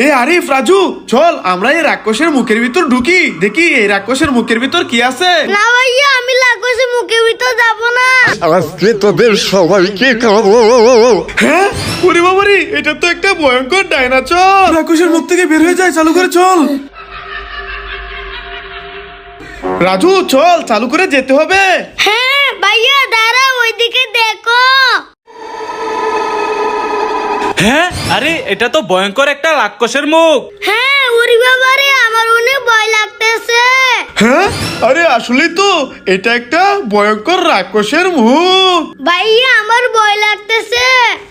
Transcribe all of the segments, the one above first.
এ আরিফ রাজু চল আমরা এই রাক্ষসের মুখের ভিতর ঢুকি, দেখি এই রাক্ষসের মুখের ভিতর কি আছে। না ভাইয়া, আমি রাক্ষসের মুখের ভিতর যাবো না। আজকে তোদের সবাইকে খাবো। হ্যাঁ ওরে বাবারে, এটা তো একটা ভয়ঙ্কর ডাইনোসর। রাক্ষসের মুখ থেকে বের হয়ে যায়, চালু করে চল। রাজু চল, চালু করে যেতে হবে। হ্যাঁ ভাইয়া দাঁড়া, ওইদিকে দেখো। হ্যাঁ, আরে এটা তো ভয়ঙ্কর একটা রাক্ষসের মুখ। হ্যাঁ ওরে বাবারে, আমার অনেক ভয় লাগতেছে। হ্যাঁ আরে আসলেই তো এটা একটা ভয়ঙ্কর রাক্ষসের মুখ। ভাইয়া আমার ভয় লাগতেছে।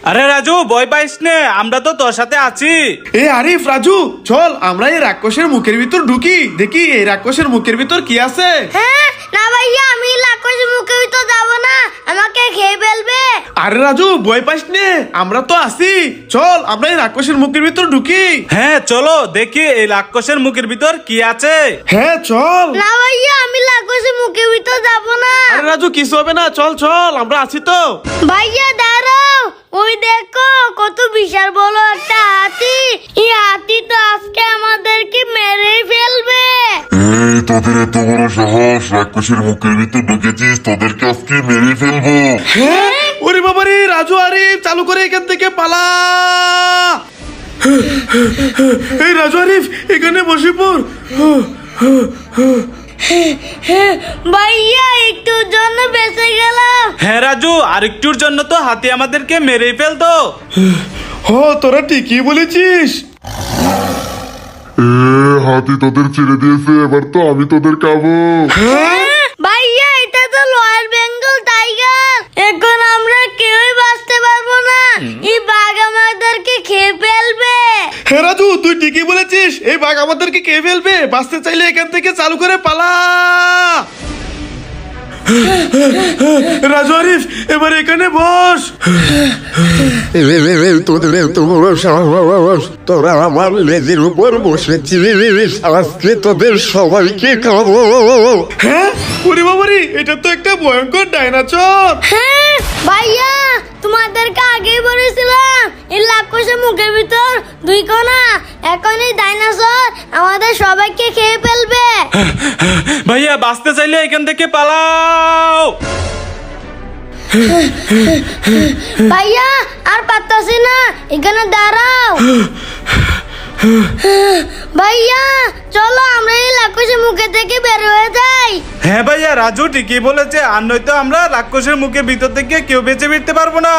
আরে রাজু ভয় পাইস নে, আমরা তো তোর সাথে আছি। এ আরিফ রাজু চল আমরা এই রাক্ষসের মুখের ভিতর ঢুকি, দেখি এই রাক্ষসের মুখের ভিতর কি আছে। হ্যাঁ না ভাইয়া, আমি রাক্ষসের মুখের ভিতর যাবো না, আমাকে খেয়ে ফেলবে। আরে রাজু ভয় পাইস নে, আমরা তো আছি। চল আমরা এই রাক্ষসের মুখের ভিতর ঢুকি। হ্যাঁ চলো দেখি এই রাক্ষসের মুখের ভিতর কি আছে। হ্যাঁ চল। না ভাইয়া, আমি রাক্ষসের মুখের ভিতর যাবো না। আরে রাজু কিছু হবে না, চল চল আমরা আছি তো। ভাইয়া দাঁড়াও, ওই দেখো কত বিশাল বড় একটা হাতি। এই হাতি তো আজকে আমাদেরকে মেরে ফেলবে। এই তোদের এত বড় সাহস, রাক্ষসের মুখের ভিতর ঢুকেছিস, তোদেরকে আজকে মেরে ফেলবো। হ্যাঁ ওরে বাবারে, রাজু আরিফ চালু করে এখান থেকে পালা। এই রাজু আরিফ এখানে বসে পড়। ভাইয়া একটুর জন্য বেঁচে গেলাম। হ্যাঁ রাজু, আরেকটুর জন্য তো হাতি আমাদেরকে মেরে ফেলতো। ও তোরা ঠিকই বলেছিস। হাতি তোদের ছেড়ে দিয়েছে, এবার তো আমি তোদের খাবো। ভাইয়া এটা তো রয়্যাল বেঙ্গল টাইগার, এখন আমরা কেউই বাঁচতে পারবো না। এই বাঘ আমাদেরকে খেয়ে ফেলবে। হ্যাঁ রাজু তুই ঠিকই বলেছিস, এই বাঘ আমাদেরকে খেয়ে ফেলবে। বাঁচতে চাইলে এখান থেকে চালু করে পালা। রাজু আরিফ এবার এখানে বস। তোদের এত বড় সাহস, তোরা আমার লেজের উপর বসেছিস, আজকে তোদের সবাইকে খাবো। হ্যাঁ ওরে বাবারে, এটা তো একটা ভয়ঙ্কর ডাইনোসর। হ্যাঁ ভাইয়া, তোমাদেরকে আগেই বলেছিলাম এই রাক্ষসের মুখের ভিতর দুই কোনা, এখন এই ডাইনোসর আমাদের সবাইকে খেয়ে ফেলবে। ভাইয়া বাঁচতে চাইলে এখান থেকে পালাও। ভাইয়া আর পারতাছি না, এখানে দাঁড়াও। ভাইয়া চলো আমরা এই রাক্ষসের মুখে থেকে বের হয়ে যাই। হ্যাঁ ভাইয়া, রাজু ঠিকই বলেছে, আর নয়তো আমরা রাক্ষসের মুখের ভিতর থেকে কেউ বেঁচে ফিরতে পারবো না।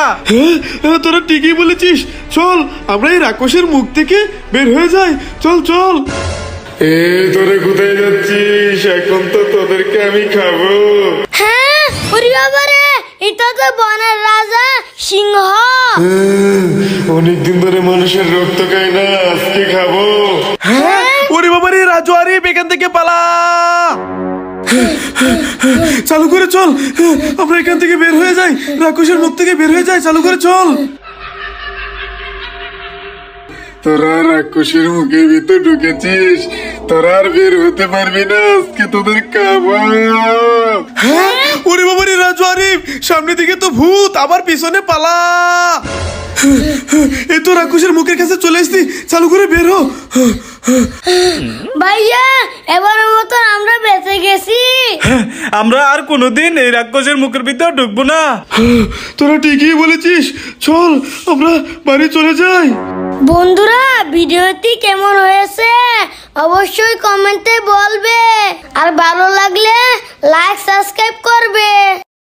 হ্যাঁ তোরা ঠিকই বলেছিস, চল আমরা এই রাক্ষসের মুখ থেকে বের হয়ে যাই। চল চল। এ তোরা কোথায় যাচ্ছিস? এখন তো তোদেরকে আমি খাবো। হ্যাঁ ওরে বাবারে, এটা তো বনের রাজা সিংহ। অনেকদিন ধরে মানুষের রক্ত খাই না, আজকে খাবো। হ্যাঁ ওরে বাবারে, রাজু আরিফ এখান থেকে পালা। চালু করে চল, আমরা এখান থেকে বের হয়ে যাই, রাক্ষসের মুখ থেকে বের হয়ে যাই। চালু করে চল। তোরা রাক্ষসের মুখের ভিতর ঢুকেছিস, তোরা আর বের হতে পারবি না, আজকে তোদের খাবো। হ্যাঁ ওরে বাবারে, রাজু আরিফ সামনে দিকে তো ভূত, আবার পিছনে পালা। এই তো রাক্ষসের মুখের কাছে চলে এসেছি, চালু করে বের হ। ভাইয়া এবারের মতো আমরা বেঁচে গেছি। আমরা আর কোনোদিন এই রাক্ষসের মুখের ভিতর ঢুকবো না। তোরা ঠিকই বলেছিস, চল আমরা বাড়ি চলে যাই। বন্ধুরা ভিডিওটি কেমন হয়েছে অবশ্যই কমেন্টে বলবে, আর ভালো লাগলে